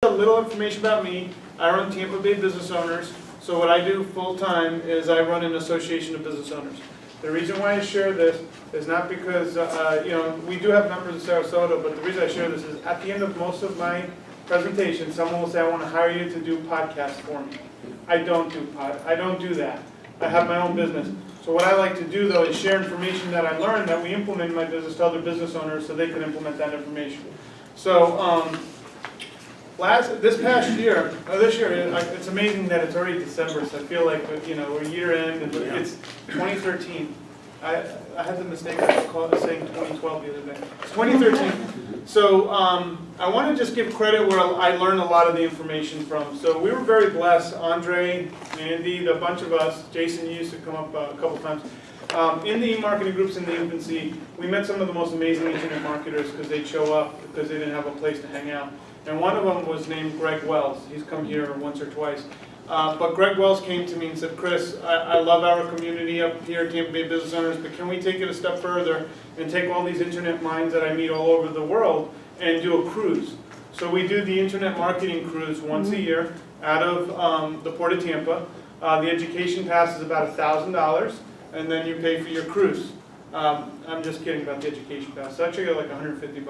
A little information about me. I run Tampa Bay Business Owners. So what I do full-time is I run an association of business owners. The reason why I share this is not because, we do have members in Sarasota, but the reason I share this is at the end of most of my presentations, someone will say, I want to hire you to do podcasts for me. I don't do that. I have my own business. So what I like to do, though, is share information that I learned that we implement in my business to other business owners so they can implement that information. So this year, it's amazing that it's already December, so I feel like we're year end, and it's 2013. I had the mistake of saying 2012 the other day. It's 2013. So I want to just give credit where I learned a lot of the information from. So we were very blessed. Andre, Andy, a bunch of us, Jason used to come up a couple times. In the e-marketing groups in the infancy, we met some of the most amazing internet marketers because they'd show up because they didn't have a place to hang out. And one of them was named Greg Wells. He's come here once or twice. But Greg Wells came to me and said, Chris, I love our community up here at Tampa Bay Business Owners, but can we take it a step further and take all these internet minds that I meet all over the world and do a cruise? So we do the internet marketing cruise once a year out of the Port of Tampa. The education pass is about $1,000, and then you pay for your cruise. I'm just kidding about the education pass. It's actually like $150.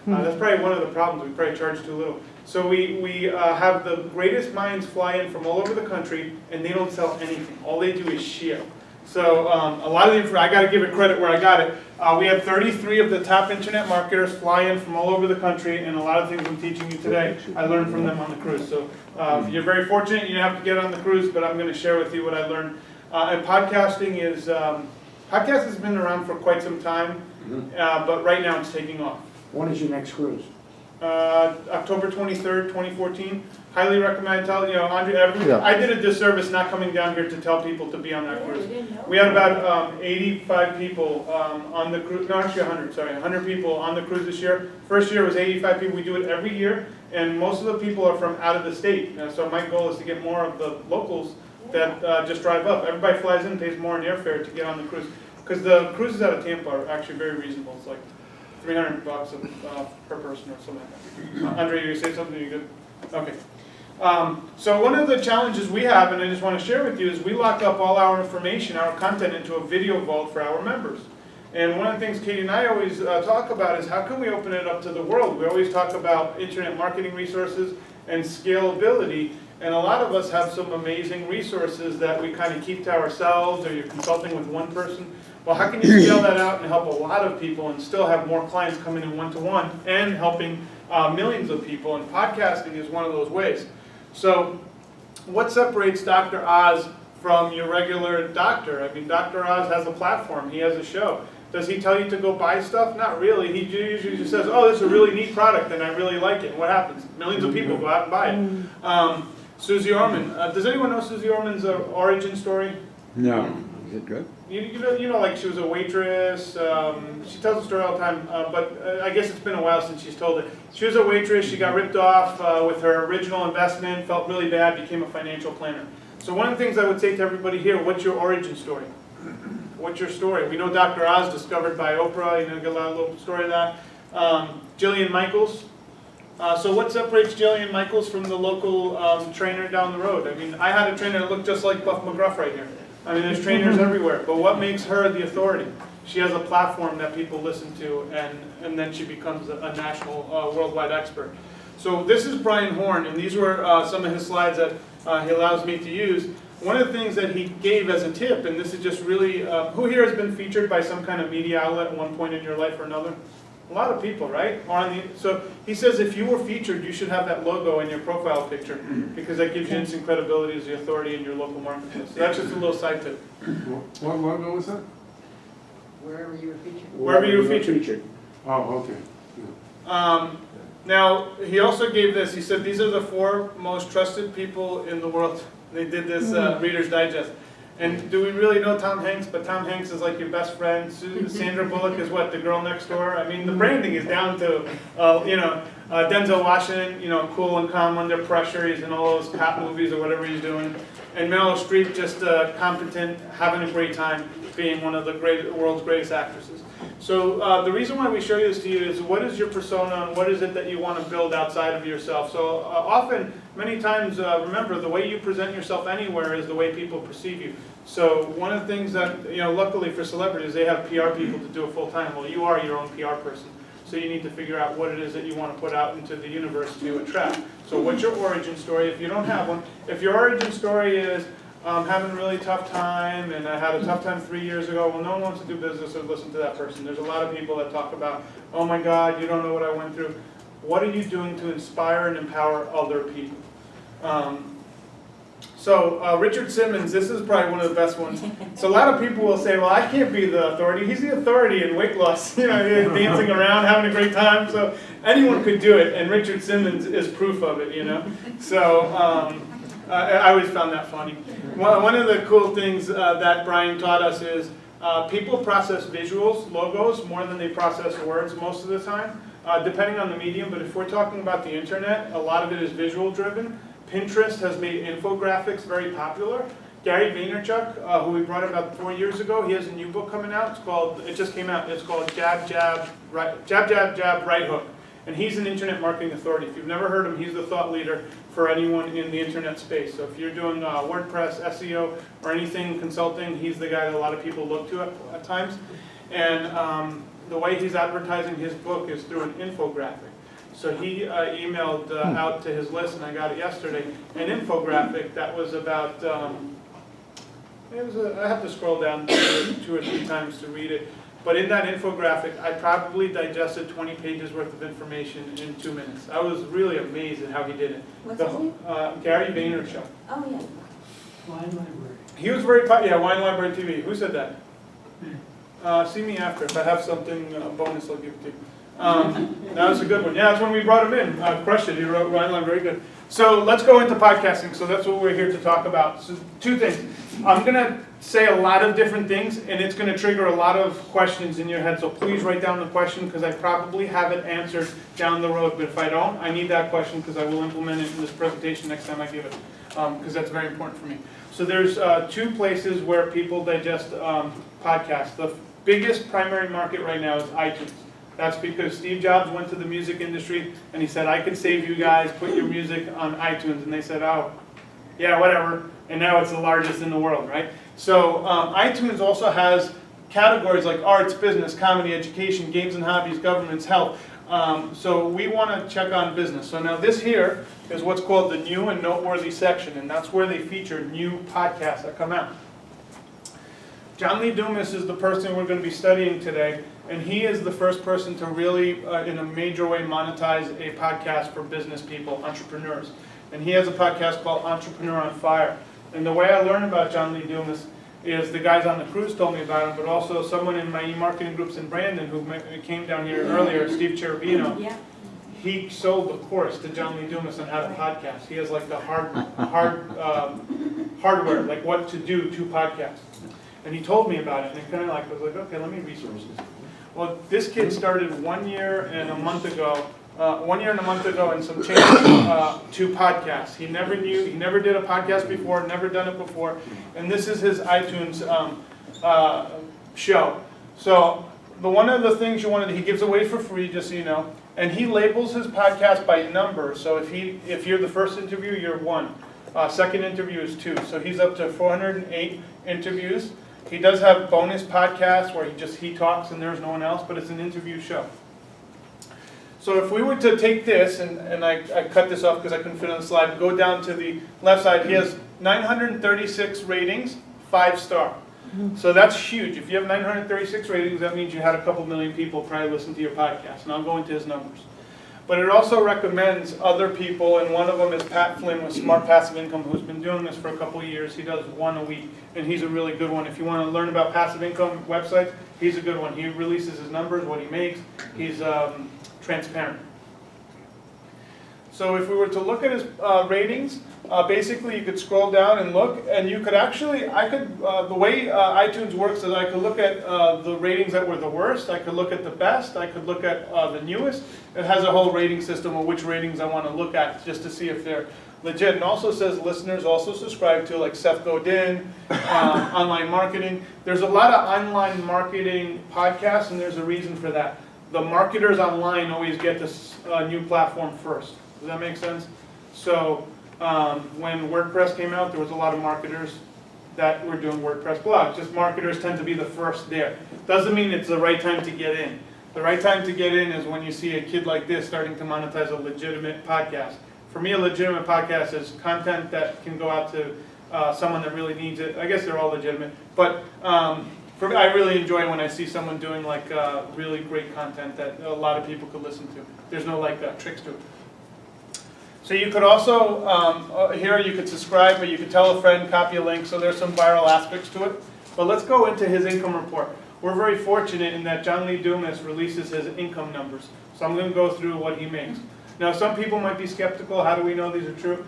That's probably one of the problems. We probably charge too little. So we have the greatest minds fly in from all over the country, and they don't sell anything. All they do is share. So a lot of the I got to give it credit where I got it. We have 33 of the top internet marketers fly in from all over the country, and a lot of things I'm teaching you today, I learned from them on the cruise. So you're very fortunate. You have to get on the cruise, but I'm going to share with you what I learned. And podcasting is podcast has been around for quite some time, but right now it's taking off. When is your next cruise? October 23rd, 2014. Highly recommend. Andre, I did a disservice not coming down here to tell people to be on that cruise. We had about 85 people on the cruise. No, actually 100. Sorry, 100 people on the cruise this year. First year was 85 people. We do it every year, and most of the people are from out of the state. So my goal is to get more of the locals that just drive up. Everybody flies in, pays more in airfare to get on the cruise, because the cruises out of Tampa are actually very reasonable. It's like $300 per person or something like that. Andre, you say something? You good? Okay. So one of the challenges we have, and I just want to share with you, is we lock up all our information, our content, into a video vault for our members. And one of the things Katie and I always talk about is how can we open it up to the world? We always talk about internet marketing resources and scalability, and a lot of us have some amazing resources that we kind of keep to ourselves, or you're consulting with one person. Well, how can you scale that out and help a lot of people and still have more clients coming in one-to-one and helping millions of people? And podcasting is one of those ways. So what separates Dr. Oz from your regular doctor? I mean, Dr. Oz has a platform. He has a show. Does he tell you to go buy stuff? Not really. He usually just says, oh, this is a really neat product and I really like it. And what happens? Millions of people go out and buy it. Susie Orman. Does anyone know Susie Orman's origin story? No. Is it good? You know, like she was a waitress. She tells the story all the time, but I guess it's been a while since she's told it. She was a waitress. She got ripped off with her original investment, felt really bad, became a financial planner. So one of the things I would say to everybody here, what's your origin story? What's your story? We know Dr. Oz, discovered by Oprah. You know, get a little story of that. Jillian Michaels. So what separates Jillian Michaels from the local trainer down the road? I mean, I had a trainer that looked just like Buff McGruff right here. I mean, there's trainers everywhere, but what makes her the authority? She has a platform that people listen to, and then she becomes a national, worldwide expert. So this is Brian Horn, and these were some of his slides that he allows me to use. One of the things that he gave as a tip, and this is just really, who here has been featured by some kind of media outlet at one point in your life or another? A lot of people, right? So he says if you were featured, you should have that logo in your profile picture, because that gives you instant credibility as the authority in your local marketplace. So that's just a little side tip. What logo was that? Wherever you were featured. Wherever you were featured. Oh, okay. Yeah. Now, he also gave this. He said these are the 4 most trusted people in the world. They did this Reader's Digest. And do we really know Tom Hanks? But Tom Hanks is like your best friend. Sandra Bullock is what, the girl next door? I mean, the branding is down to, Denzel Washington, cool and calm under pressure. He's in all those cop movies or whatever he's doing. And Meryl Streep, just competent, having a great time, being one of the world's greatest actresses. So the reason why we show you this to you is what is your persona and what is it that you want to build outside of yourself. So often, many times, remember, the way you present yourself anywhere is the way people perceive you. So one of the things that, luckily for celebrities, they have PR people to do it full time. Well, you are your own PR person. So you need to figure out what it is that you want to put out into the universe to attract. So what's your origin story? If you don't have one, if your origin story is having a really tough time and I had a tough time 3 years ago, well, no one wants to do business or listen to that person. There's a lot of people that talk about, oh my God, you don't know what I went through. What are you doing to inspire and empower other people? So Richard Simmons, this is probably one of the best ones. So a lot of people will say, well, I can't be the authority. He's the authority in weight loss. He's dancing around, having a great time. So anyone could do it, and Richard Simmons is proof of it, So I always found that funny. One of the cool things that Brian taught us is people process visuals, logos, more than they process words most of the time, depending on the medium. But if we're talking about the internet, a lot of it is visual driven. Pinterest has made infographics very popular. Gary Vaynerchuk, who we brought about 4 years ago, he has a new book coming out. It just came out. It's called Jab, Jab, Right Hook. And he's an internet marketing authority. If you've never heard him, he's the thought leader for anyone in the internet space. So if you're doing WordPress, SEO, or anything consulting, he's the guy that a lot of people look to at times. And the way he's advertising his book is through an infographic. So he emailed out to his list, and I got it yesterday, an infographic that was about, I have to scroll down 2 or 3 times to read it, but in that infographic, I probably digested 20 pages worth of information in 2 minutes. I was really amazed at how he did it. What's his name? Gary Vaynerchuk. Oh, yeah. Wine library. He was very popular, Wine Library TV. Who said that? See me after. If I have something bonus, I'll give it to you. That was a good one. Yeah, that's when we brought him in. Crushed it. He wrote Rhineland very good. So let's go into podcasting. So that's what we're here to talk about. So 2 things. I'm going to say a lot of different things, and it's going to trigger a lot of questions in your head. So please write down the question, because I probably have it answered down the road. But if I don't, I need that question, because I will implement it in this presentation next time I give it, because that's very important for me. So there's 2 places where people digest podcasts. The biggest primary market right now is iTunes. That's because Steve Jobs went to the music industry and he said, I can save you guys, put your music on iTunes. And they said, oh, yeah, whatever. And now it's the largest in the world, right? So iTunes also has categories like arts, business, comedy, education, games and hobbies, governments, health. So we want to check on business. So now this here is what's called the new and noteworthy section. And that's where they feature new podcasts that come out. John Lee Dumas is the person we're going to be studying today. And he is the first person to really, in a major way, monetize a podcast for business people, entrepreneurs. And he has a podcast called Entrepreneur on Fire. And the way I learned about John Lee Dumas is the guys on the cruise told me about him, but also someone in my e-marketing groups in Brandon who came down here earlier, Steve Cherubino. Yeah. He sold the course to John Lee Dumas on how to podcast. He has like the hardware, like what to do to podcast. And he told me about it, and it kind of like was like, okay, let me research this. Well, this kid started 1 year and a month ago, and some change to podcasts. He never did a podcast before, never done it before, and this is his iTunes show. So one of the things he gives away for free, just so you know, and he labels his podcast by number. So if you're the first interview, you're 1. Second interview is 2. So he's up to 408 interviews. He does have bonus podcasts where he talks and there's no one else, but it's an interview show. So if we were to take this, and I cut this off because I couldn't fit on the slide, go down to the left side, he has 936 ratings, 5-star. So that's huge. If you have 936 ratings, that means you had a couple million people probably listen to your podcast, and I'll go into his numbers. But it also recommends other people, and one of them is Pat Flynn with Smart Passive Income, who's been doing this for a couple of years. He does 1 a week, and he's a really good one. If you want to learn about passive income websites, he's a good one. He releases his numbers, what he makes. He's transparent. So if we were to look at his ratings, basically you could scroll down and look, and you could actually, the way iTunes works is I could look at the ratings that were the worst, I could look at the best, I could look at the newest. It has a whole rating system of which ratings I want to look at just to see if they're legit. And also says listeners also subscribe to, like Seth Godin, online marketing. There's a lot of online marketing podcasts, and there's a reason for that. The marketers online always get this new platform first. Does that make sense? So when WordPress came out, there was a lot of marketers that were doing WordPress blogs. Just marketers tend to be the first there. Doesn't mean it's the right time to get in. The right time to get in is when you see a kid like this starting to monetize a legitimate podcast. For me, a legitimate podcast is content that can go out to someone that really needs it. I guess they're all legitimate, but for me, I really enjoy when I see someone doing like really great content that a lot of people could listen to. There's no like tricks to it. So you could also, here you could subscribe, but you could tell a friend, copy a link, so there's some viral aspects to it. But let's go into his income report. We're very fortunate in that John Lee Dumas releases his income numbers. So I'm going to go through what he makes. Now some people might be skeptical, how do we know these are true?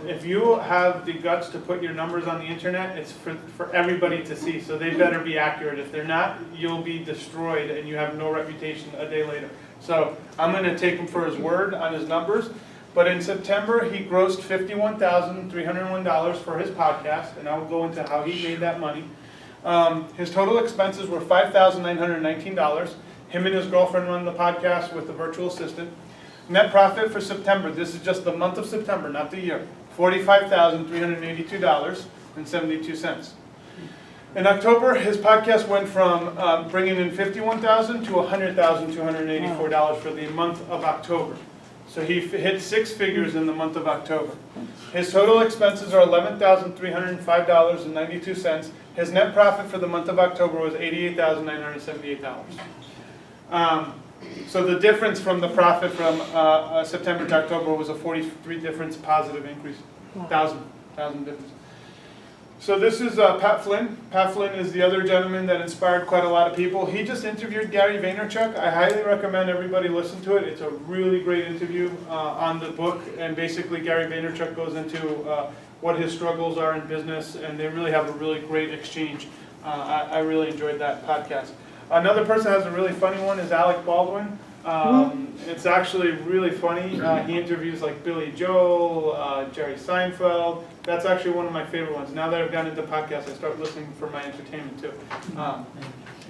If you have the guts to put your numbers on the internet, it's for everybody to see, so they better be accurate. If they're not, you'll be destroyed and you have no reputation a day later. So I'm going to take him for his word on his numbers. But in September, he grossed $51,301 for his podcast, and I will go into how he made that money. His total expenses were $5,919. Him and his girlfriend run the podcast with the virtual assistant. Net profit for September, this is just the month of September, not the year, $45,382.72. In October, his podcast went from bringing in $51,000 to $100,284 for the month of October. So he hit 6 figures in the month of October. His total expenses are $11,305.92. His net profit for the month of October was $88,978. So the difference from the profit from September to October was a 43 difference positive increase, 1,000 difference. So this is Pat Flynn. Pat Flynn is the other gentleman that inspired quite a lot of people. He just interviewed Gary Vaynerchuk. I highly recommend everybody listen to it. It's a really great interview on the book, and basically Gary Vaynerchuk goes into what his struggles are in business, and they really have a really great exchange. I really enjoyed that podcast. Another person that has a really funny one is Alec Baldwin. It's actually really funny. He interviews like Billy Joel, Jerry Seinfeld. That's actually one of my favorite ones. Now that I've gotten into podcasts, I start listening for my entertainment too.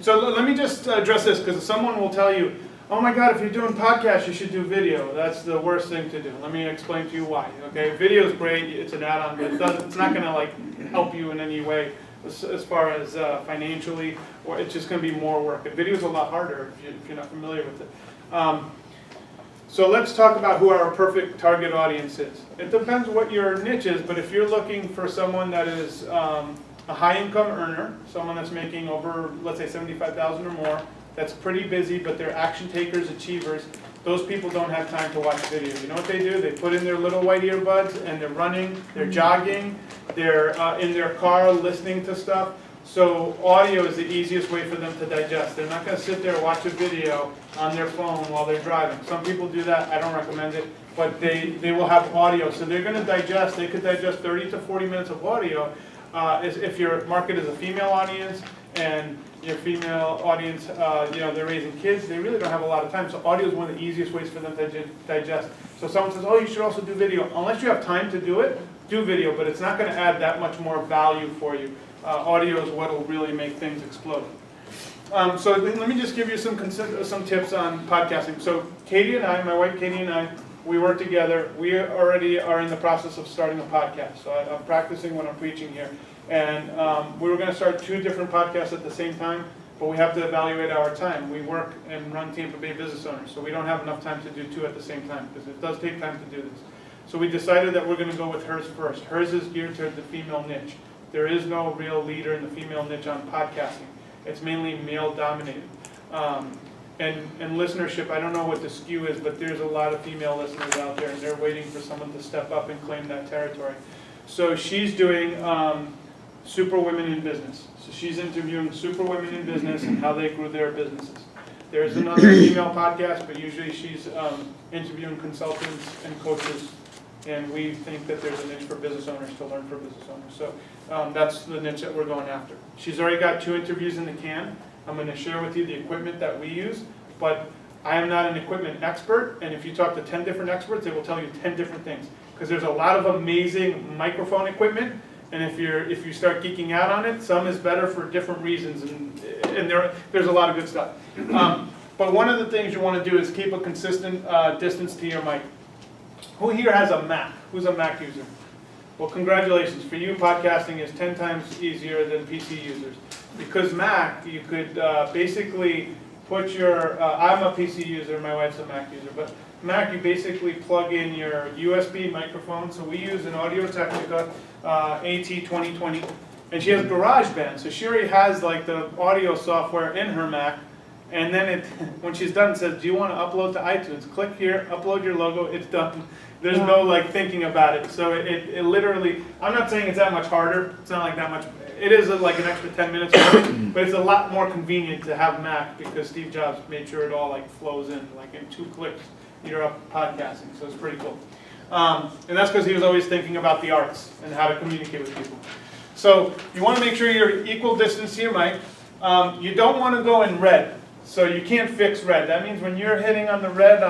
So let me just address this, because someone will tell you, oh my God, if you're doing podcasts, you should do video. That's the worst thing to do. Let me explain to you why. Okay, video is great. It's an add-on, but it's not going to like help you in any way as far as financially, or it's just going to be more work. And video is a lot harder if you're not familiar with it. So let's talk about who our perfect target audience is. It depends what your niche is, but if you're looking for someone that is a high-income earner, someone that's making over, let's say, $75,000 or more, that's pretty busy, but they're action takers, achievers, those people don't have time to watch video. You know what they do? They put in their little white earbuds and they're running, they're jogging, they're in their car listening to stuff. So audio is the easiest way for them to digest. They're not going to sit there and watch a video on their phone while they're driving. Some people do that. I don't recommend it. But they will have audio. So they're going to digest. They could digest 30 to 40 minutes of audio. If your market is a female audience and your female audience, they're raising kids, they really don't have a lot of time. So audio is one of the easiest ways for them to digest. So someone says, oh, you should also do video. Unless you have time to do it, do video. But it's not going to add that much more value for you. Audio is what will really make things explode. So let me just give you some tips on podcasting. So Katie and I, my wife Katie and I, we work together. We already are in the process of starting a podcast. So I'm practicing what I'm preaching here. And we were going to start 2 different podcasts at the same time, but we have to evaluate our time. We work and run Tampa Bay Business Owners, so we don't have enough time to do 2 at the same time, because it does take time to do this. So we decided that we're going to go with hers first. Hers is geared toward the female niche. There is no real leader in the female niche on podcasting. It's mainly male-dominated. And listenership, I don't know what the skew is, but there's a lot of female listeners out there, and they're waiting for someone to step up and claim that territory. So she's doing super women in business. So she's interviewing super women in business and how they grew their businesses. There's another female podcast, but usually she's interviewing consultants and coaches. And we think that there's a niche for business owners to learn for business owners. So that's the niche that we're going after. She's already got 2 interviews in the can. I'm going to share with you the equipment that we use, but I am not an equipment expert. And if you talk to 10 different experts, they will tell you 10 different things. because there's a lot of amazing microphone equipment, and if you start geeking out on it, some is better for different reasons, and there's a lot of good stuff. But one of the things you want to do is keep a consistent distance to your mic. Who here has a Mac? Who's a Mac user? Well, congratulations. For you, podcasting is 10 times easier than PC users. Because Mac, you could basically put your, I'm a PC user, my wife's a Mac user, but Mac, you basically plug in your USB microphone. So we use an Audio-Technica AT2020, and she has GarageBand. So she already has like the audio software in her Mac. And then when she's done, it says, do you want to upload to iTunes? Click here, upload your logo, it's done. There's no like thinking about it. So it literally, I'm not saying it's that much harder. It's not like that much. It is like an extra 10 minutes, but it's a lot more convenient to have Mac because Steve Jobs made sure it all like flows in, like in 2 clicks, you're up podcasting. So it's pretty cool. And that's because he was always thinking about the arts and how to communicate with people. So you want to make sure you're equal distance to your mic. You don't want to go in red. So you can't fix red. That means when you're hitting on the red,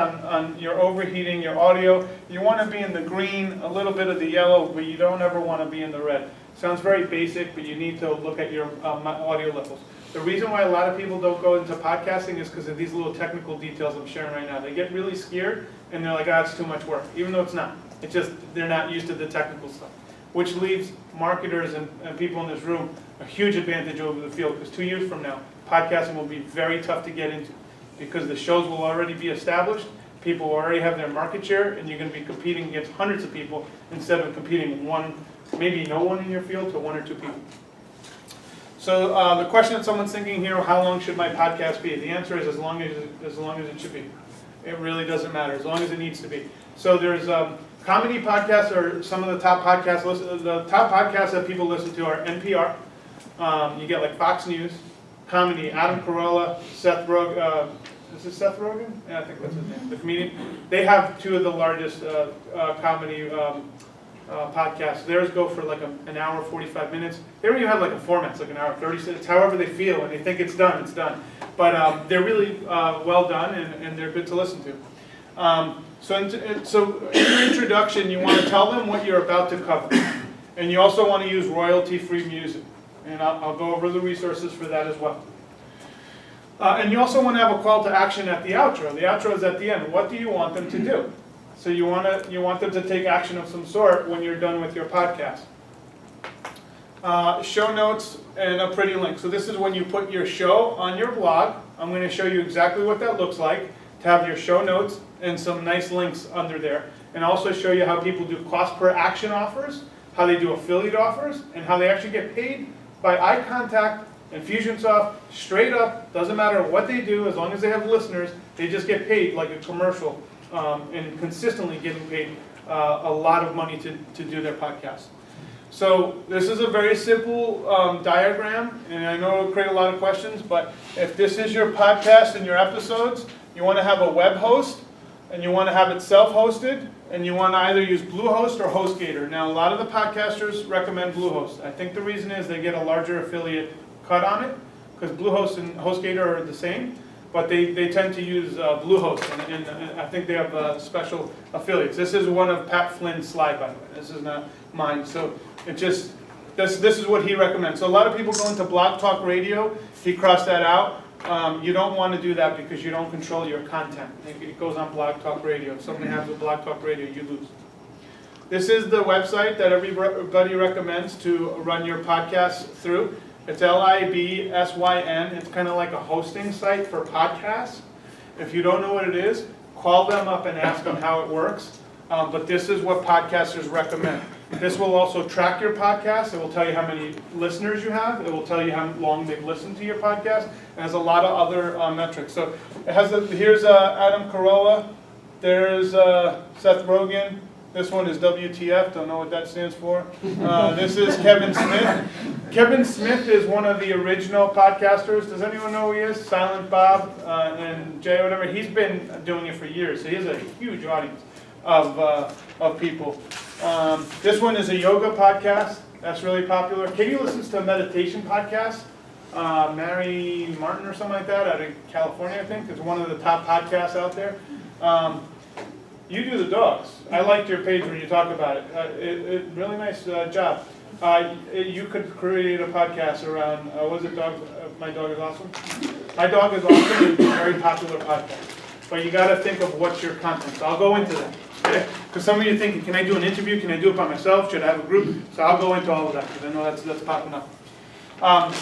you're overheating your audio, you want to be in the green, a little bit of the yellow, but you don't ever want to be in the red. Sounds very basic, but you need to look at your audio levels. The reason why a lot of people don't go into podcasting is because of these little technical details I'm sharing right now. They get really scared, and they're like, it's too much work, even though it's not. It's just they're not used to the technical stuff, which leaves marketers and people in this room a huge advantage over the field, because 2 years from now, podcasting will be very tough to get into because the shows will already be established, people will already have their market share, and you're going to be competing against hundreds of people instead of competing one, maybe no one in your field to 1 or 2 people. So the question that someone's thinking here, how long should my podcast be? The answer is as long as it should be. It really doesn't matter, as long as it needs to be. So there's comedy podcasts are some of the top podcasts. The top podcasts that people listen to are NPR. You get like Fox News, comedy, Adam Carolla, Seth Rogen. Is it Seth Rogen? Yeah, I think that's his name. The comedian. They have 2 of the largest comedy podcasts. Theirs go for like an hour, 45 minutes. They don't even have like a format. It's like an hour, 30 minutes. However they feel, and they think it's done, it's done. But they're really well done, and they're good to listen to. So in your introduction, you want to tell them what you're about to cover. And you also want to use royalty-free music. And I'll go over the resources for that as well. And you also want to have a call to action at the outro. The outro is at the end. What do you want them to do? So you want them to take action of some sort when you're done with your podcast. Show notes and a pretty link. So this is when you put your show on your blog. I'm going to show you exactly what that looks like, to have your show notes and some nice links under there. And also show you how people do cost per action offers, how they do affiliate offers, and how they actually get paid by eye contact. Infusionsoft, straight up, doesn't matter what they do, as long as they have listeners, they just get paid like a commercial, and consistently getting paid a lot of money to do their podcast. So this is a very simple diagram, and I know it'll create a lot of questions, but if this is your podcast and your episodes, you want to have a web host, and you want to have it self-hosted, and you want to either use Bluehost or HostGator. Now, a lot of the podcasters recommend Bluehost. I think the reason is they get a larger affiliate cut on it, because Bluehost and HostGator are the same, but they tend to use Bluehost, and I think they have special affiliates. This is one of Pat Flynn's slide, by the way. This is not mine. So it just, this is what he recommends. So a lot of people go into Blog Talk Radio. He crossed that out. You don't want to do that because you don't control your content. It goes on Blog Talk Radio. If something happens with Blog Talk Radio, you lose. This is the website that everybody recommends to run your podcast through. It's LIBSYN. It's kind of like a hosting site for podcasts. If you don't know what it is, call them up and ask them how it works. But this is what podcasters recommend. This will also track your podcast. It will tell you how many listeners you have. It will tell you how long they've listened to your podcast. It has a lot of other metrics. So it has here's Adam Carolla. There's Seth Rogen. This one is WTF, don't know what that stands for. This is Kevin Smith. Kevin Smith is one of the original podcasters. Does anyone know who he is? Silent Bob and Jay, whatever. He's been doing it for years, so he has a huge audience of people. This one is a yoga podcast. That's really popular. Katie listens to a meditation podcast. Mary Martin or something like that out of California, I think. It's one of the top podcasts out there. You do the dogs. I liked your page when you talk about it. Really nice job. You could create a podcast around, was it dog? My dog is awesome. My dog is awesome is a very popular podcast. But you got to think of what's your content. So I'll go into that. Okay? Because some of you are thinking, can I do an interview? Can I do it by myself? Should I have a group? So I'll go into all of that because I know that's popping up.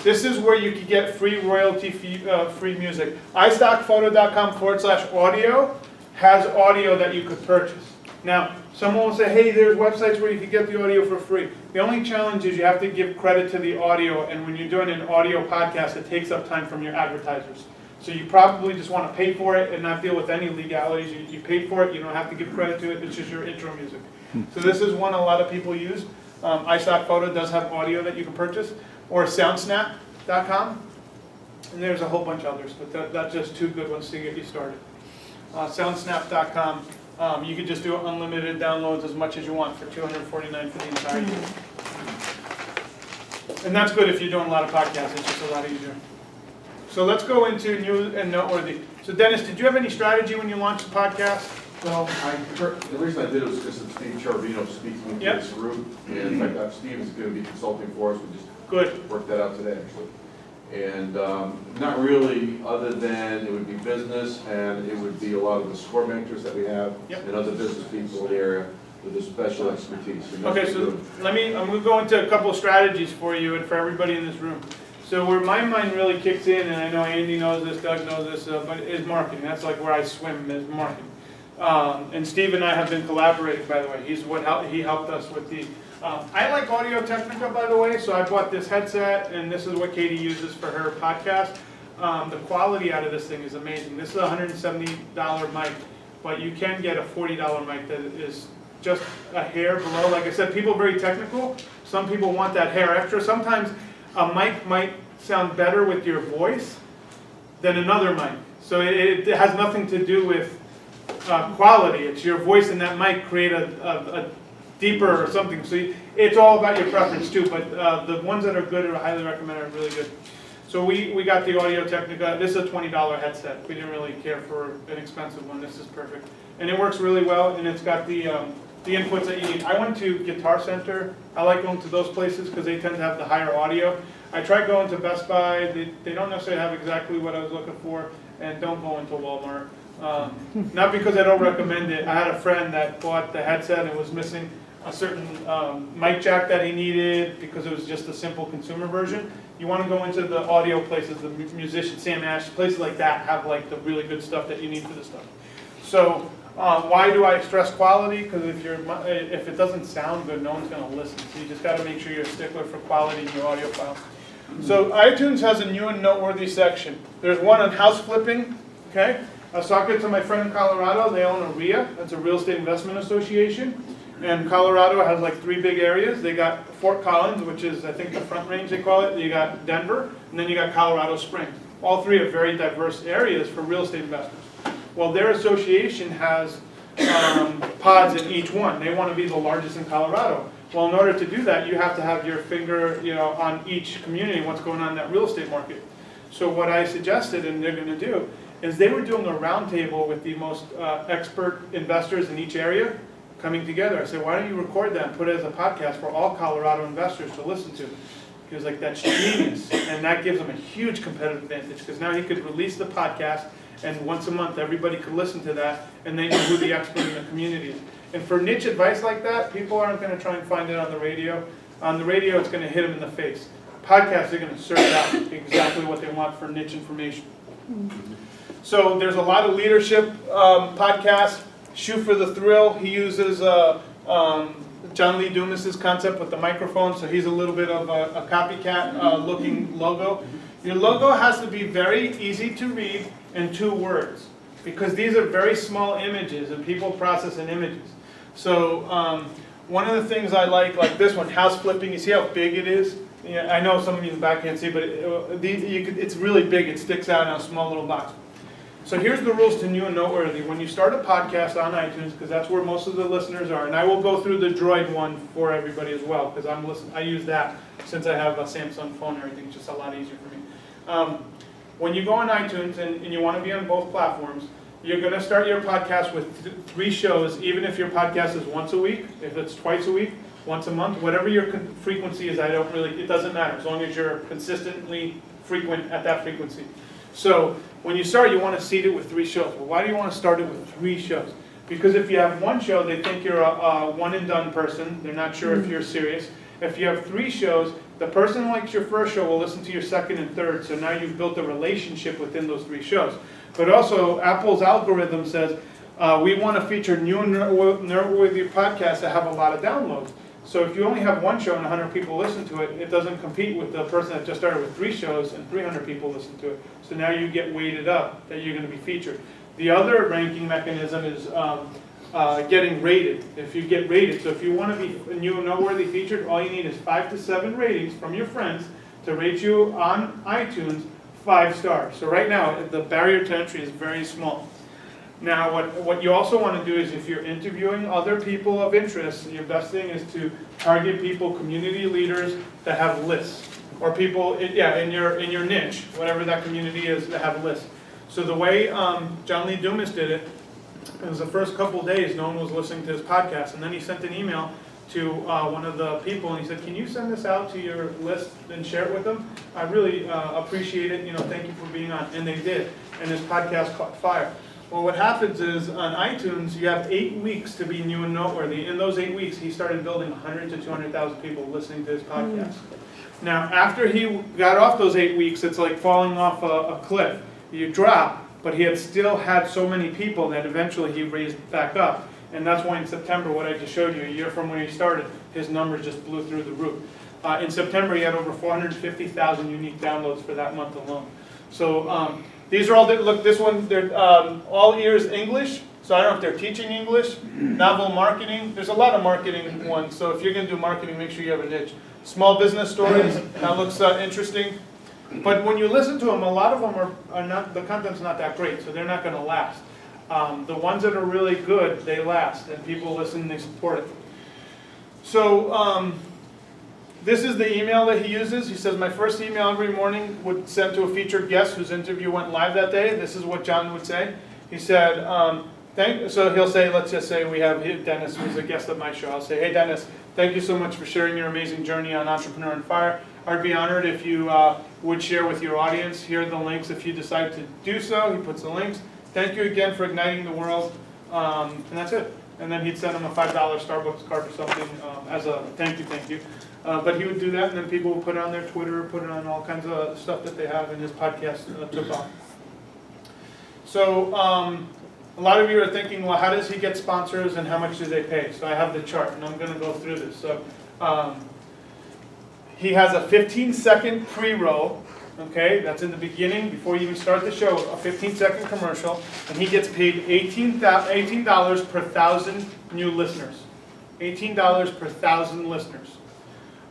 This is where you can get free royalty-free music. iStockphoto.com/audio has audio that you could purchase. Now, someone will say, hey, there's websites where you can get the audio for free. The only challenge is you have to give credit to the audio, and when you're doing an audio podcast, it takes up time from your advertisers. So you probably just want to pay for it and not deal with any legalities. You paid for it, you don't have to give credit to it, it's just your intro music. So this is one a lot of people use. iStockPhoto does have audio that you can purchase, or soundsnap.com. And there's a whole bunch of others, but that's just two good ones to get you started. Soundsnap.com, you can just do unlimited downloads as much as you want for $249 for the entire year. And that's good if you're doing a lot of podcasts, it's just a lot easier. So let's go into new and noteworthy. So Dennis, did you have any strategy when you launched the podcast? Well, the reason I did it was because of Steve Charvino speaking to this group, and in fact, Steve is going to be consulting for us. We just worked that out today, actually. And not really, other than it would be business, and it would be a lot of the score mentors that we have, and other business people in the area with a special expertise. Okay, so I'm going to go into a couple of strategies for you and for everybody in this room. So where my mind really kicks in, and I know Andy knows this, Doug knows this, but is marketing. That's like where I swim, is marketing. And Steve and I have been collaborating, by the way. He helped us with the. I like Audio Technica, by the way, so I bought this headset, and this is what Katie uses for her podcast. The quality out of this thing is amazing. This is a $170 mic, but you can get a $40 mic that is just a hair below. Like I said, people are very technical. Some people want that hair extra. Sometimes a mic might sound better with your voice than another mic. So it has nothing to do with quality. It's your voice and that mic create a deeper or something. So it's all about your preference too, but the ones that are good or I highly recommend are really good. So we got the Audio Technica. This is a $20 headset. We didn't really care for an expensive one. This is perfect. And it works really well, and it's got the inputs that you need. I went to Guitar Center. I like going to those places because they tend to have the higher audio. I tried going to Best Buy. They don't necessarily have exactly what I was looking for, and don't go into Walmart. Not because I don't recommend it. I had a friend that bought the headset and was missing a certain mic jack that he needed because it was just a simple consumer version. You want to go into the audio places, the musician, Sam Ash, places like that have like the really good stuff that you need for this stuff. So why do I stress quality? Because if it doesn't sound good, no one's going to listen. So you just got to make sure you're a stickler for quality in your audio file. So iTunes has a new and noteworthy section. There's one on house flipping. Okay, I was talking to my friend in Colorado. They own a RIA. That's a Real Estate Investment Association. And Colorado has like 3 big areas. They got Fort Collins, which is I think the Front Range they call it. You got Denver, and then you got Colorado Springs. All 3 are very diverse areas for real estate investors. Well, their association has pods in each one. They want to be the largest in Colorado. Well, in order to do that, you have to have your finger, on each community, what's going on in that real estate market. So what I suggested, and they're going to do, is they were doing a roundtable with the most expert investors in each area coming together. I said, why don't you record that and put it as a podcast for all Colorado investors to listen to? He was like, that's genius. And that gives him a huge competitive advantage because now he could release the podcast and once a month everybody could listen to that and they know who the expert in the community is. And for niche advice like that, people aren't going to try and find it on the radio. On the radio, it's going to hit them in the face. Podcasts are going to search out exactly what they want for niche information. So there's a lot of leadership podcasts. Shoot for the Thrill. He uses John Lee Dumas's concept with the microphone, so he's a little bit of a copycat looking logo. Your logo has to be very easy to read in 2 words because these are very small images and people process in images. So one of the things I like this one, house flipping, you see how big it is? Yeah, I know some of you in the back can't see, but it's really big. It sticks out in a small little box. So here's the rules to new and noteworthy. When you start a podcast on iTunes, because that's where most of the listeners are, and I will go through the Droid one for everybody as well, because I use that since I have a Samsung phone and everything. It's just a lot easier for me. When you go on iTunes and you want to be on both platforms, you're going to start your podcast with 3 shows, even if your podcast is once a week, if it's twice a week, once a month, whatever your frequency is, it doesn't matter, as long as you're consistently frequent at that frequency. So when you start, you want to seed it with 3 shows. Well, why do you want to start it with 3 shows? Because if you have 1 show, they think you're a one and done person. They're not sure if you're serious. If you have 3 shows, the person who likes your first show will listen to your second and third. So now you've built a relationship within those 3 shows. But also, Apple's algorithm says we want to feature new and noteworthy podcasts that have a lot of downloads. So if you only have 1 show and 100 people listen to it, it doesn't compete with the person that just started with 3 shows and 300 people listen to it. So now you get weighted up that you're going to be featured. The other ranking mechanism is getting rated. If you get rated, so if you want to be new and noteworthy featured, all you need is 5 to 7 ratings from your friends to rate you on iTunes 5 stars. So right now, the barrier to entry is very small. Now, what you also want to do is if you're interviewing other people of interest, your best thing is to target people, community leaders that have lists, or people, in your niche, whatever that community is, that have lists. So the way John Lee Dumas did it, it was the first couple days no one was listening to his podcast, and then he sent an email to one of the people, and he said, "Can you send this out to your list and share it with them? I really appreciate it. Thank you for being on." And they did, and his podcast caught fire. Well, what happens is on iTunes, you have 8 weeks to be new and noteworthy. In those 8 weeks, he started building 100 to 200,000 people listening to his podcast. Now, after he got off those 8 weeks, it's like falling off a cliff. You drop, but he had still had so many people that eventually he raised back up. And that's why in September, what I just showed you, a year from when he started, his numbers just blew through the roof. In September, he had over 450,000 unique downloads for that month alone. So these are all, look, this one, they're all ears English. So I don't know if they're teaching English, novel marketing. There's a lot of marketing ones. So if you're going to do marketing, make sure you have a niche. Small business stories, that looks interesting. But when you listen to them, a lot of them are not, the content's not that great, so they're not going to last. The ones that are really good, they last, and people listen and they support it. So this is the email that he uses. He says, "My first email every morning would send to a featured guest whose interview went live that day." This is what John would say. He said, so he'll say, let's just say we have Dennis, who's a guest at my show. I'll say, "Hey Dennis, thank you so much for sharing your amazing journey on Entrepreneur on Fire. I'd be honored if you would share with your audience. Here are the links if you decide to do so." He puts the links. "Thank you again for igniting the world." And that's it. And then he'd send him a $5 Starbucks card or something as a thank you. But he would do that, and then people would put it on their Twitter, put it on all kinds of stuff that they have, and his podcast took off. So a lot of you are thinking, well, how does he get sponsors and how much do they pay? So I have the chart, and I'm going to go through this. So he has a 15-second pre-roll. Okay, that's in the beginning, before you even start the show, a 15-second commercial, and he gets paid $18 per 1,000 new listeners. $18 per 1,000 listeners.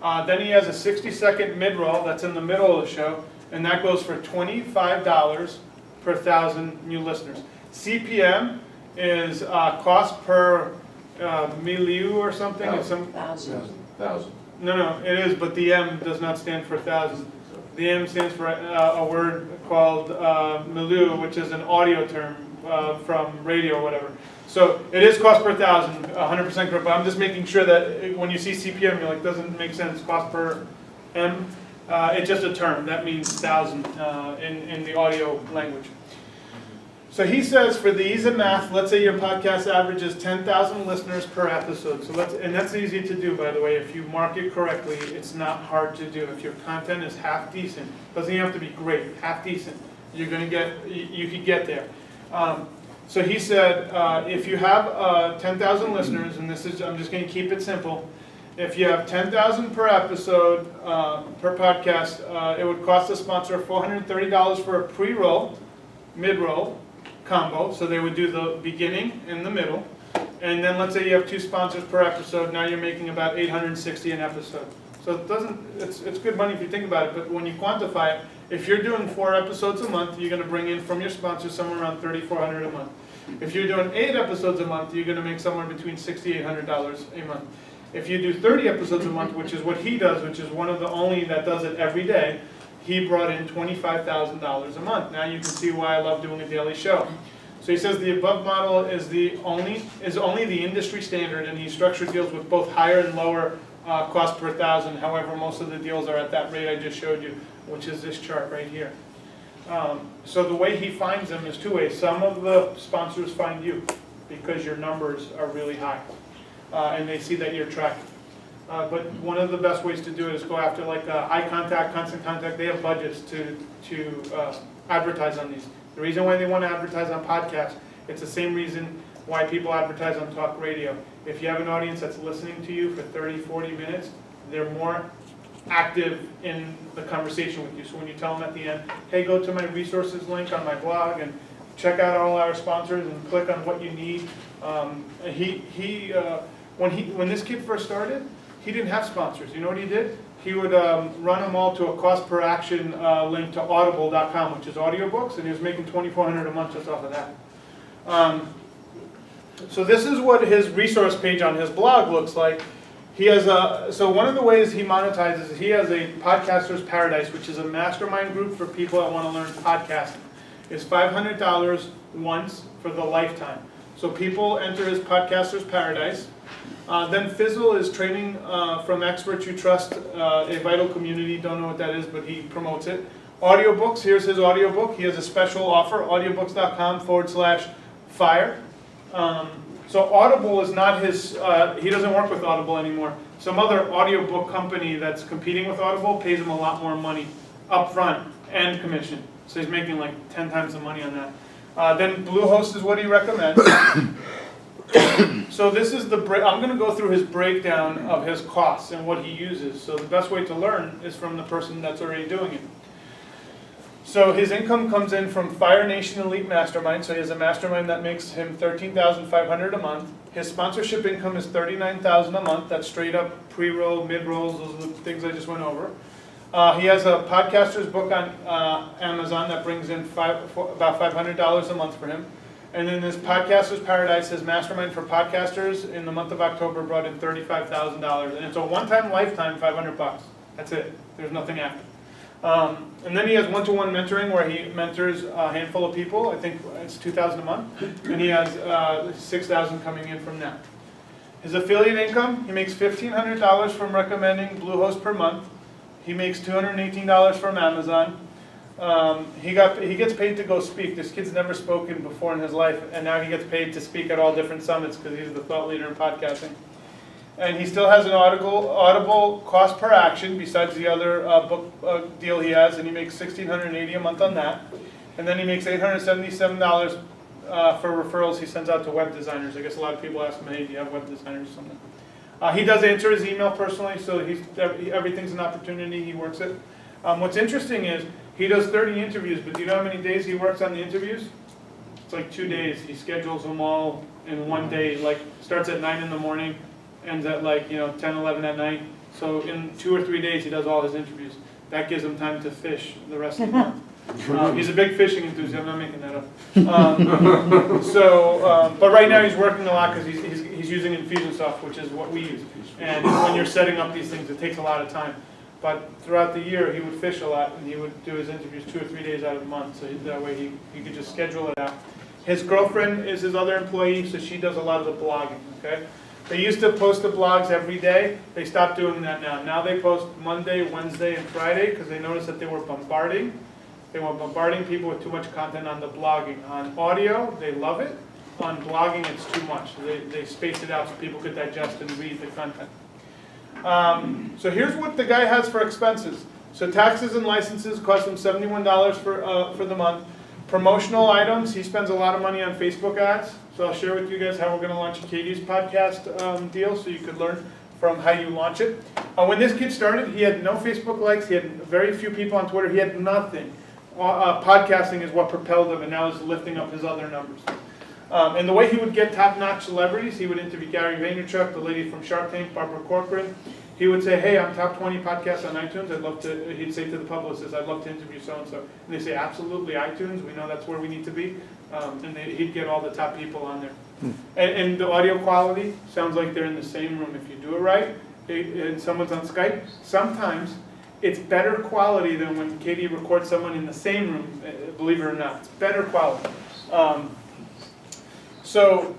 Then he has a 60-second mid-roll, that's in the middle of the show, and that goes for $25 per 1,000 new listeners. CPM is cost per milieu or something. It's some Thousand. No, it is, but the M does not stand for 1,000. The M stands for a word called milieu, which is an audio term from radio or whatever. So it is cost per 1,000, 100% correct, but I'm just making sure that when you see CPM, you're like, doesn't make sense, cost per M. It's just a term. That means 1,000 in the audio language. So he says, for the ease of math, let's say your podcast averages 10,000 listeners per episode. So and that's easy to do, by the way. If you market correctly, it's not hard to do. If your content is half decent, doesn't even have to be great, half decent, you could get there. So he said, if you have 10,000 listeners, and I'm just going to keep it simple. If you have 10,000 per episode, per podcast, it would cost the sponsor $430 for a pre-roll, mid-roll, combo, so they would do the beginning and the middle, and then let's say you have 2 sponsors per episode. Now you're making about $860 an episode. So it's good money if you think about it. But when you quantify it, if you're doing 4 episodes a month, you're going to bring in from your sponsors somewhere around $3,400 a month. If you're doing 8 episodes a month, you're going to make somewhere between $6,800 a month. If you do 30 episodes a month, which is what he does, which is one of the only that does it every day, he brought in $25,000 a month. Now you can see why I love doing a daily show. So he says the above model is only the industry standard, and he structured deals with both higher and lower cost per thousand. However, most of the deals are at that rate I just showed you, which is this chart right here. So the way he finds them is two ways. Some of the sponsors find you because your numbers are really high, and they see that you're tracking. But one of the best ways to do it is go after like high contact, constant contact. They have budgets to advertise on these. The reason why they want to advertise on podcasts, it's the same reason why people advertise on talk radio. If you have an audience that's listening to you for 30, 40 minutes, they're more active in the conversation with you. So when you tell them at the end, hey, go to my resources link on my blog and check out all our sponsors and click on what you need. When this kid first started, he didn't have sponsors. You know what he did? He would run them all to a cost per action link to audible.com, which is audiobooks, and he was making $2,400 a month just off of that. So this is what his resource page on his blog looks like. He has so one of the ways he monetizes, he has a Podcaster's Paradise, which is a mastermind group for people that want to learn podcasting. It's $500 once for the lifetime. So people enter his Podcaster's Paradise. Then Fizzle is training from experts you trust, a vital community. Don't know what that is, but he promotes it. Audiobooks, here's his audiobook. He has a special offer, audiobooks.com/fire. So Audible is not his, he doesn't work with Audible anymore. Some other audiobook company that's competing with Audible pays him a lot more money up front and commission. So he's making like 10 times the money on that. Then Bluehost is what he recommends. So this is I'm going to go through his breakdown of his costs and what he uses. So the best way to learn is from the person that's already doing it. So his income comes in from Fire Nation Elite Mastermind. So he has a mastermind that makes him $13,500 a month. His sponsorship income is $39,000 a month. That's straight up pre-roll, mid-rolls. Those are the things I just went over. He has a podcaster's book on Amazon that brings in about $500 a month for him. And then this Podcaster's Paradise, his mastermind for podcasters, in the month of October brought in $35,000. And it's a one-time, lifetime, $500. That's it. There's nothing after. And then he has one-to-one mentoring where he mentors a handful of people. I think it's $2,000 a month. And he has $6,000 coming in from that. His affiliate income, he makes $1,500 from recommending Bluehost per month. He makes $218 from Amazon. He gets paid to go speak. This kid's never spoken before in his life, and now he gets paid to speak at all different summits because he's the thought leader in podcasting. And he still has an Audible cost per action besides the other book deal he has, and he makes $1,680 a month on that. And then he makes $877 for referrals he sends out to web designers. I guess a lot of people ask him, hey, do you have web designers or something? He does answer his email personally, so everything's an opportunity. He works it. What's interesting is he does 30 interviews, but do you know how many days he works on the interviews? It's like 2 days. He schedules them all in one day, like starts at 9 in the morning, ends at 10, 11 at night. So in 2 or 3 days he does all his interviews. That gives him time to fish the rest of the month. He's a big fishing enthusiast. I'm not making that up. But right now he's working a lot because he's using Infusionsoft, which is what we use. And when you're setting up these things, it takes a lot of time. But throughout the year, he would fish a lot, and he would do his interviews 2 or 3 days out of the month. So that way he could just schedule it out. His girlfriend is his other employee, so she does a lot of the blogging. Okay. They used to post the blogs every day. They stopped doing that now. Now they post Monday, Wednesday, and Friday because they noticed that they were bombarding. They were bombarding people with too much content on the blogging. On audio, they love it. On blogging, it's too much. They space it out so people could digest and read the content. So here's what the guy has for expenses. So taxes and licenses cost him $71 for the month. Promotional items, he spends a lot of money on Facebook ads. So I'll share with you guys how we're going to launch Katie's podcast deal so you could learn from how you launch it. When this kid started, he had no Facebook likes. He had very few people on Twitter. He had nothing. Podcasting is what propelled him and now is lifting up his other numbers. And the way he would get top-notch celebrities, he would interview Gary Vaynerchuk, the lady from Shark Tank, Barbara Corcoran. He would say, hey, I'm top 20 podcasts on iTunes. He'd say to the publicist, I'd love to interview so-and-so. And they say, absolutely, iTunes. We know that's where we need to be. And he'd get all the top people on there. And the audio quality sounds like they're in the same room. If you do it right, and someone's on Skype, sometimes it's better quality than when Katie records someone in the same room, believe it or not. It's better quality. So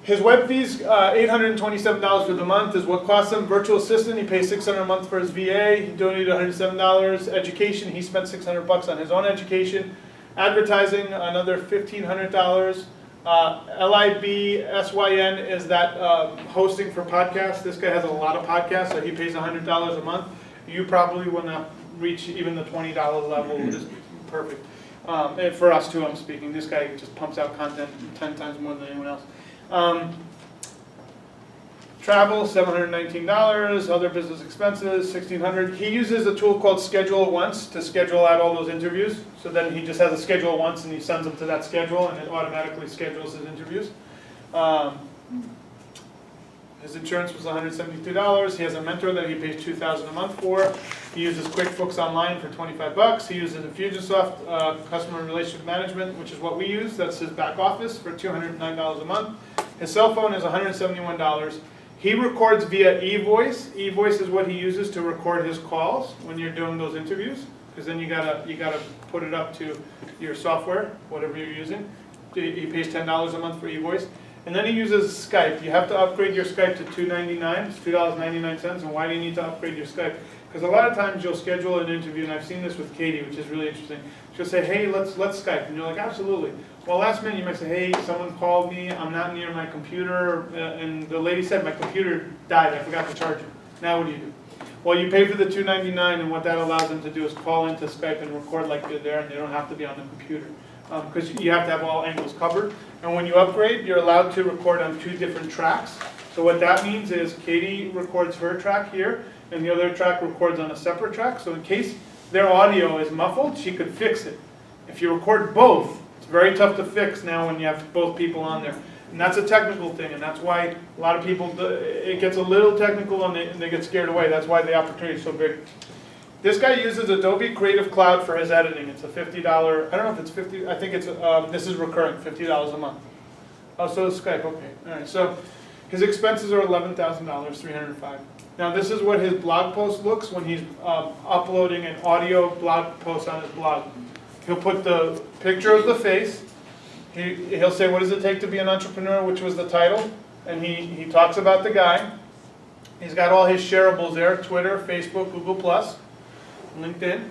his web fees, $827 for the month is what costs him. Virtual assistant, he pays $600 a month for his VA. He donated $107. Education, he spent $600 on his own education. Advertising, another $1,500. LIBSYN is that hosting for podcasts. This guy has a lot of podcasts, so he pays $100 a month. You probably will not reach even the $20 level, which is perfect. And for us too, I'm speaking. This guy just pumps out content 10 times more than anyone else. Travel, $719. Other business expenses, $1,600. He uses a tool called Schedule Once to schedule out all those interviews. So then he just has a schedule once and he sends them to that schedule and it automatically schedules his interviews. His insurance was $172. He has a mentor that he pays $2,000 a month for. He uses QuickBooks Online for $25. He uses Infusionsoft Customer Relationship Management, which is what we use. That's his back office for $209 a month. His cell phone is $171. He records via eVoice. eVoice is what he uses to record his calls when you're doing those interviews, because then you gotta put it up to your software, whatever you're using. He pays $10 a month for eVoice. And then he uses Skype. You have to upgrade your Skype to $2.99. It's $2.99. And why do you need to upgrade your Skype? Because a lot of times you'll schedule an interview, and I've seen this with Katie, which is really interesting. She'll say, hey, let's Skype. And you're like, absolutely. Well, last minute you might say, hey, someone called me. I'm not near my computer. And the lady said, my computer died. I forgot to charge it. Now what do you do? Well, you pay for the $2.99, and what that allows them to do is call into Skype and record like they're there, and they don't have to be on the computer. Because you have to have all angles covered. And when you upgrade, you're allowed to record on 2 different tracks. So what that means is Katie records her track here, and the other track records on a separate track. So in case their audio is muffled, she could fix it. If you record both, it's very tough to fix now when you have both people on there. And that's a technical thing, and that's why a lot of people, it gets a little technical and they get scared away. That's why the opportunity is so big. This guy uses Adobe Creative Cloud for his editing. It's a $50, I don't know if it's 50, I think it's, this is recurring, $50 a month. Oh, so is Skype, okay. All right, so his expenses are $11,000, $305. Now this is what his blog post looks when he's uploading an audio blog post on his blog. He'll put the picture of the face. He'll say, what does it take to be an entrepreneur, which was the title. And he talks about the guy. He's got all his shareables there, Twitter, Facebook, Google+. LinkedIn.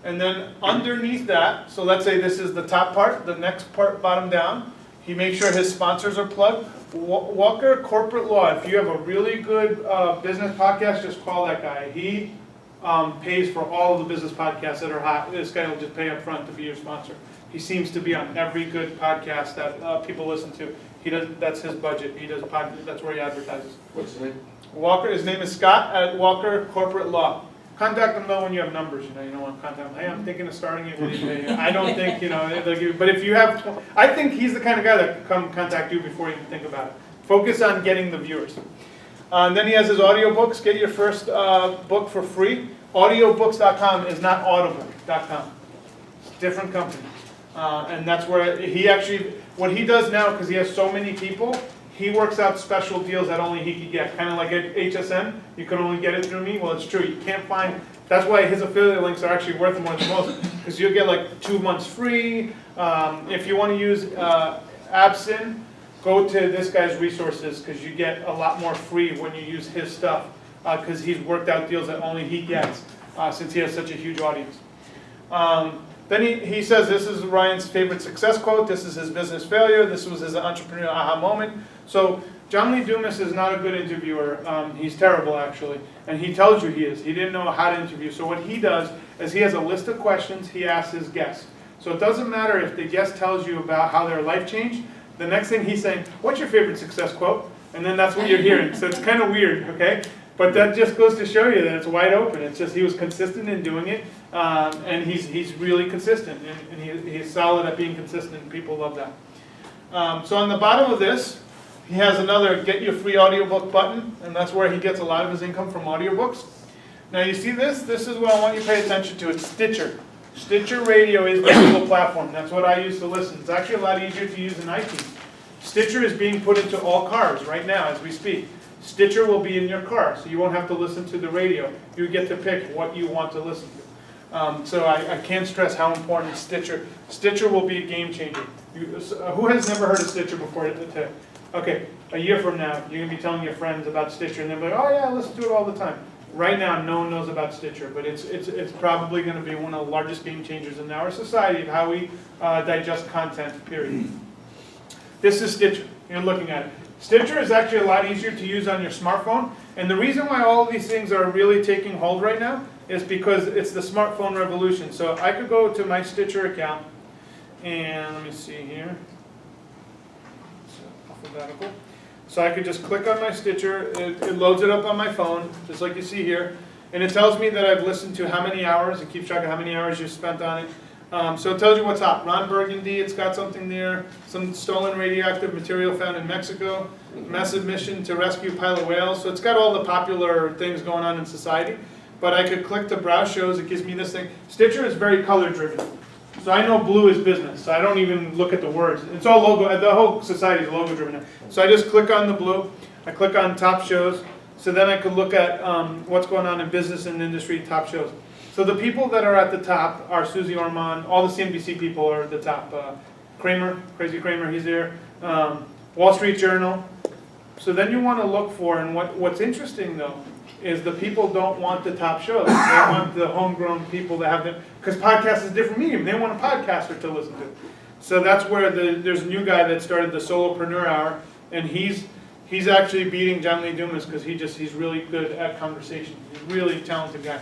And then underneath that, so let's say this is the top part, the next part bottom down, he makes sure his sponsors are plugged. Walker Corporate Law, if you have a really good business podcast, just call that guy. He pays for all of the business podcasts that are hot. This guy will just pay up front to be your sponsor. He seems to be on every good podcast that people listen to. He does. That's his budget. He does that's where he advertises. What's his name? Walker. His name is Scott at Walker Corporate Law. Contact them though when you have numbers. You don't want to contact them. Hey, I'm thinking of starting it. I don't think they'll give. But if you have, I think he's the kind of guy that can come contact you before you even think about it. Focus on getting the viewers. And then he has his audiobooks. Get your first book for free. Audiobooks.com is not audible.com. It's a different company. And that's where he actually, what he does now, because he has so many people, he works out special deals that only he could get. Kind of like at HSN, you can only get it through me. Well, it's true. You can't find, that's why his affiliate links are actually worth more than most, because you'll get like 2 months free. If you want to use Absin, go to this guy's resources, because you get a lot more free when you use his stuff, because he's worked out deals that only he gets, since he has such a huge audience. Then he says this is Ryan's favorite success quote, this is his business failure, this was his entrepreneurial aha moment. So John Lee Dumas is not a good interviewer. He's terrible, actually. And he tells you he is. He didn't know how to interview. So what he does is he has a list of questions he asks his guests. So it doesn't matter if the guest tells you about how their life changed. The next thing he's saying, what's your favorite success quote? And then that's what you're hearing. So it's kind of weird, okay? But that just goes to show you that it's wide open. It's just he was consistent in doing it. And he's really consistent. And he's solid at being consistent. People love that. So on the bottom of this, he has another get your free audiobook button, and that's where he gets a lot of his income from audiobooks. Now you see this? This is what I want you to pay attention to. It's Stitcher. Stitcher Radio is the Google platform. That's what I use to listen. It's actually a lot easier to use than iTunes. Stitcher is being put into all cars right now as we speak. Stitcher will be in your car, so you won't have to listen to the radio. You get to pick what you want to listen to. So I can't stress how important Stitcher will be a game changer. Who has never heard of Stitcher before today? Okay, a year from now, you're gonna be telling your friends about Stitcher, and they'll be like, oh yeah, listen to it all the time. Right now, no one knows about Stitcher, but it's probably gonna be one of the largest game changers in our society of how we digest content, period. This is Stitcher, you're looking at it. Stitcher is actually a lot easier to use on your smartphone, and the reason why all of these things are really taking hold right now is because it's the smartphone revolution. So I could go to my Stitcher account, and let me see here. Alphabetical. So I could just click on my Stitcher, it loads it up on my phone, just like you see here, and it tells me that I've listened to how many hours, it keeps track of how many hours you've spent on it. So it tells you what's hot. Ron Burgundy, it's got something there, some stolen radioactive material found in Mexico, massive mission to rescue pilot whales, so it's got all the popular things going on in society. But I could click to browse shows, it gives me this thing. Stitcher is very color driven. So I know blue is business, so I don't even look at the words. It's all logo, the whole society is logo driven. So I just click on the blue, I click on top shows, so then I could look at what's going on in business and industry top shows. So the people that are at the top are Susie Orman, all the CNBC people are at the top. Kramer, Crazy Kramer, he's there. Wall Street Journal. So then you want to look for, and what's interesting though, is the people don't want the top shows. They want the homegrown people that have them, because podcast is a different medium. They want a podcaster to listen to. So that's where there's a new guy that started the Solopreneur Hour, and he's actually beating John Lee Dumas because he's really good at conversation. He's a really talented guy.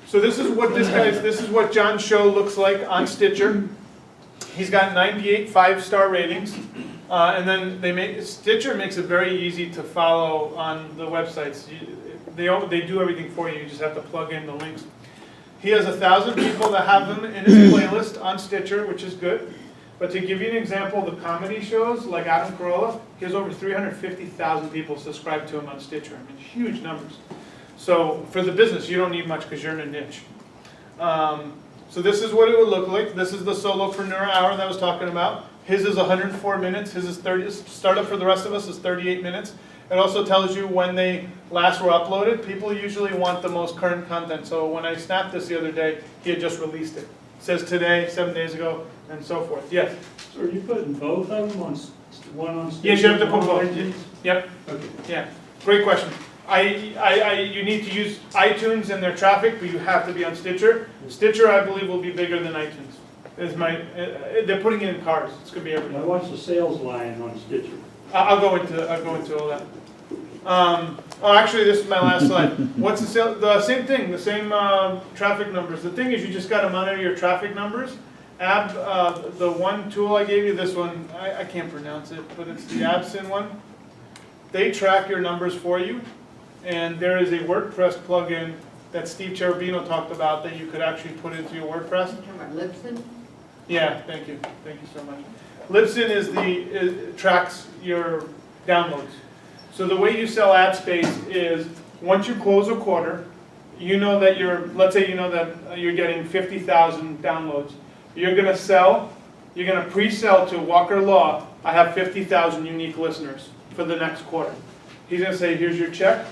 So this is what John's show looks like on Stitcher. He's got 98 5-star ratings. And then Stitcher makes it very easy to follow on the websites. They do everything for you. You just have to plug in the links. He has 1,000 people that have him in his playlist on Stitcher, which is good. But to give you an example, the comedy shows like Adam Carolla, he has over 350,000 people subscribed to him on Stitcher. I mean, huge numbers. So for the business, you don't need much because you're in a niche. So this is what it would look like. This is the Solopreneur Hour that I was talking about. His is 104 minutes. His is 30. Startup for the rest of us is 38 minutes. It also tells you when they last were uploaded. People usually want the most current content. So when I snapped this the other day, he had just released it. It says today, 7 days ago, and so forth. Yes? So are you putting both of them on, one on Stitcher? Yes, you have to put one on both. iTunes? Yep. Okay. Yeah. Great question. You need to use iTunes and their traffic, but you have to be on Stitcher. Stitcher, I believe, will be bigger than iTunes. They're putting it in cars. It's going to be everywhere. Now what's the sales line on Stitcher? I'll go into all that. Actually, this is my last slide. What's the same thing, the same traffic numbers. The thing is, you just got to monitor your traffic numbers. The one tool I gave you, this one, I can't pronounce it, but it's the Absin one. They track your numbers for you, and there is a WordPress plugin that Steve Cherubino talked about that you could actually put into your WordPress. You talking about Lipson? Yeah, thank you so much. Libsyn tracks your downloads. So the way you sell ad space is once you close a quarter, you know that let's say you know that you're getting 50,000 downloads. You're going to pre-sell to Walker Law, I have 50,000 unique listeners for the next quarter. He's going to say, here's your check,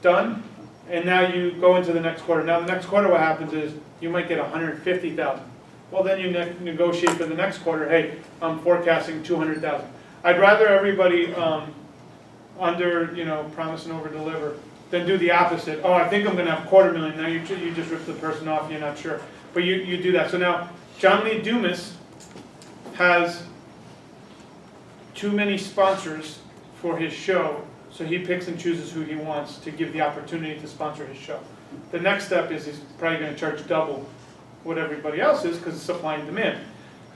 done, and now you go into the next quarter. Now the next quarter what happens is you might get 150,000. Well, then you negotiate for the next quarter, hey, I'm forecasting 200,000. I'd rather everybody promise and over deliver than do the opposite. Oh, I think I'm going to have 250,000. Now you just rip the person off, you're not sure. But you do that. So now John Lee Dumas has too many sponsors for his show, so he picks and chooses who he wants to give the opportunity to sponsor his show. The next step is he's probably going to charge double what everybody else is because it's supply and demand.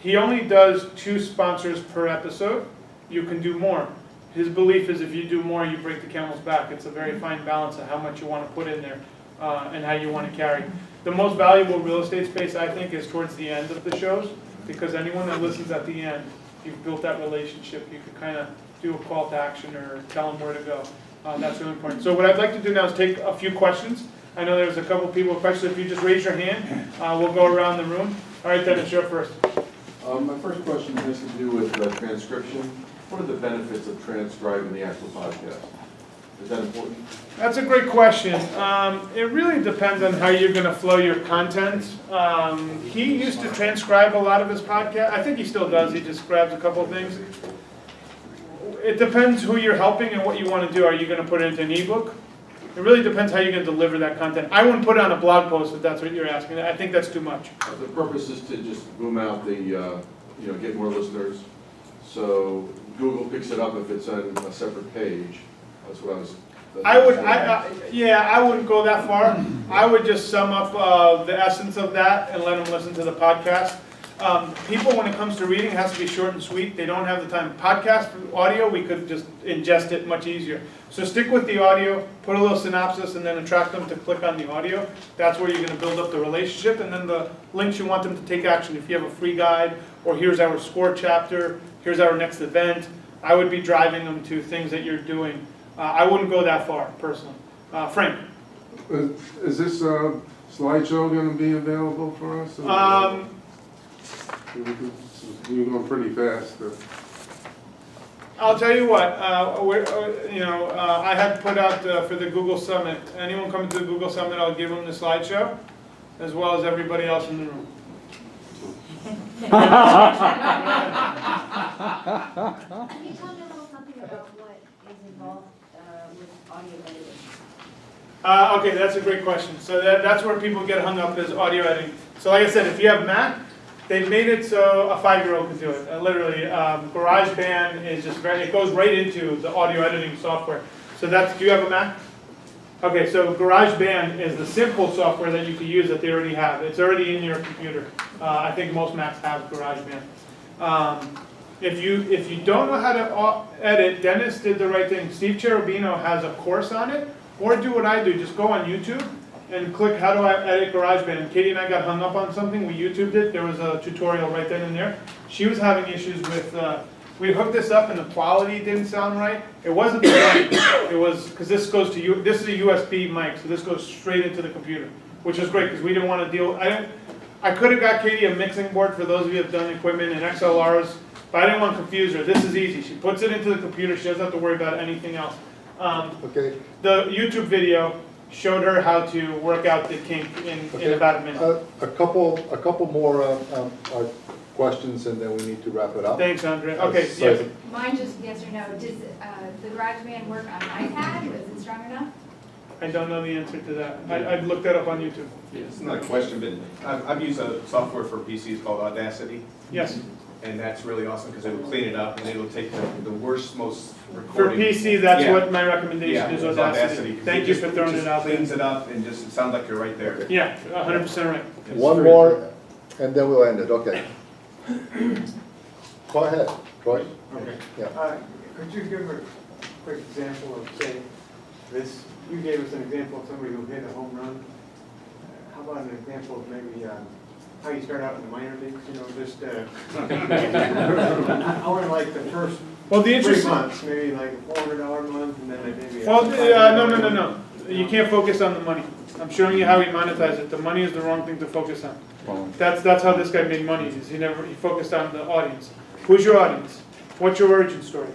He only does 2 sponsors per episode. You can do more. His belief is if you do more, you break the camel's back. It's a very fine balance of how much you want to put in there and how you want to carry. The most valuable real estate space, I think, is towards the end of the shows, because anyone that listens at the end, you've built that relationship. You can kind of do a call to action or tell them where to go. That's really important. So what I'd like to do now is take a few questions. I know there's a couple people with questions. If you just raise your hand, we'll go around the room. All right, Dennis, you're up first. My first question has to do with transcription. What are the benefits of transcribing the actual podcast? Is that important? That's a great question. It really depends on how you're going to flow your content. He used to transcribe a lot of his podcast. I think he still does. He just grabs a couple of things. It depends who you're helping and what you want to do. Are you going to put it into an ebook? It really depends how you're going to deliver that content. I wouldn't put it on a blog post if that's what you're asking. I think that's too much. The purpose is to just boom out the, get more listeners. So Google picks it up if it's on a separate page. That's what I was. I wouldn't go that far. I would just sum up the essence of that and let them listen to the podcast. People, when it comes to reading, it has to be short and sweet. They don't have the time. Podcast audio, we could just ingest it much easier. So stick with the audio, put a little synopsis, and then attract them to click on the audio. That's where you're going to build up the relationship, and then the links you want them to take action. If you have a free guide, or here's our score chapter, here's our next event, I would be driving them to things that you're doing. I wouldn't go that far, personally. Frank? Is this slideshow going to be available for us? You're going pretty fast. I'll tell you what, I had put out for the Google Summit. Anyone coming to the Google Summit, I'll give them the slideshow, as well as everybody else in the room. Can you tell me a little something about what is involved with audio editing? Okay, that's a great question. So that's where people get hung up is audio editing. So like I said, if you have Mac, they've made it so a 5-year-old can do it. Literally, GarageBand is just it goes right into the audio editing software. So do you have a Mac? Okay, so GarageBand is the simple software that you can use that they already have. It's already in your computer. I think most Macs have GarageBand. If you don't know how to edit, Dennis did the right thing. Steve Cherubino has a course on it. Or do what I do, just go on YouTube and click how do I edit GarageBand. Katie and I got hung up on something, we YouTubed it, there was a tutorial right then and there. She was having issues with, we hooked this up and the quality didn't sound right. It wasn't the mic, it was, because this goes to, this is a USB mic, so this goes straight into the computer, which is great because we didn't want to deal, I could have got Katie a mixing board for those of you who have done equipment and XLRs, but I didn't want to confuse her. This is easy, she puts it into the computer, she doesn't have to worry about anything else. Okay. The YouTube video showed her how to work out the kink in about a minute. A couple more questions, and then we need to wrap it up. Thanks, Andre. Okay, yes. Mine just yes or no. Does the GarageBand work on an iPad? Is it strong enough? I don't know the answer to that. I'd look that up on YouTube. Yeah, it's not a question, but I've used a software for PCs called Audacity. Yes. And that's really awesome because it'll clean it up and it'll take the worst, most For recording. PC, that's Yeah. what my recommendation Yeah, is, it's Audacity. 'cause Thank it you just- for throwing it out there. Cleans it up and just, it sounds like you're right there. Yeah, 100% right. It's One very more, good. and then we'll end it. Okay. Go ahead, Troy. Okay. Yeah. Could you give a quick example of, say, this, you gave us an example of somebody who hit a home run. How about an example of maybe how you start out in the minor leagues, just, I want to like the first Well, the 3 interesting. months, maybe like a $400 a month, and then maybe. Well, no. You can't focus on the money. I'm showing you how he monetized it. The money is the wrong thing to focus on. That's how this guy made money. Is he focused on the audience. Who's your audience? What's your origin story?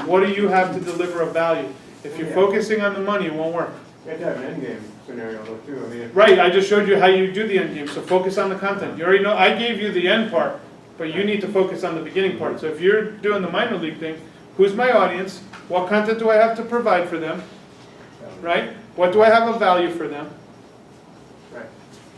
What do you have to deliver of value? If you're focusing on the money, it won't work. You have to have an end game scenario though too. I mean, Right, I just showed you how you do the end game, so focus on the content. You already know, I gave you the end part, but you need to focus on the beginning part. So if you're doing the minor league thing, who's my audience? What content do I have to provide for them? Right? What do I have of value for them? right.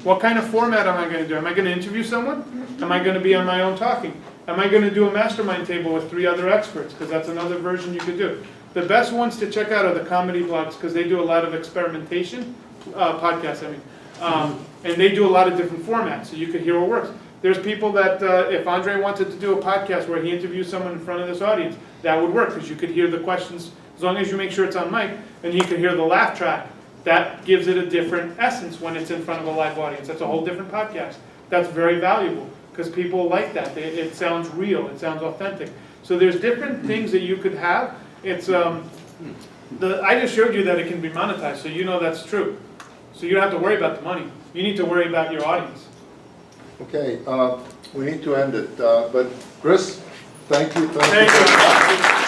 What kind of format am I going to do? Am I going to interview someone? Am I going to be on my own talking? Am I going to do a mastermind table with 3 other experts? Because that's another version you could do. The best ones to check out are the comedy blogs because they do a lot of experimentation, podcasts I mean, and they do a lot of different formats so you could hear what works. There's people that if Andre wanted to do a podcast where he interviews someone in front of this audience, that would work because you could hear the questions as long as you make sure it's on mic and he could hear the laugh track. That gives it a different essence when it's in front of a live audience. That's a whole different podcast. That's very valuable because people like that. It sounds real. It sounds authentic. So there's different things that you could have. It's I just showed you that it can be monetized, so you know that's true. So you don't have to worry about the money. You need to worry about your audience. Okay, we need to end it. But Chris, thank you. Thank you.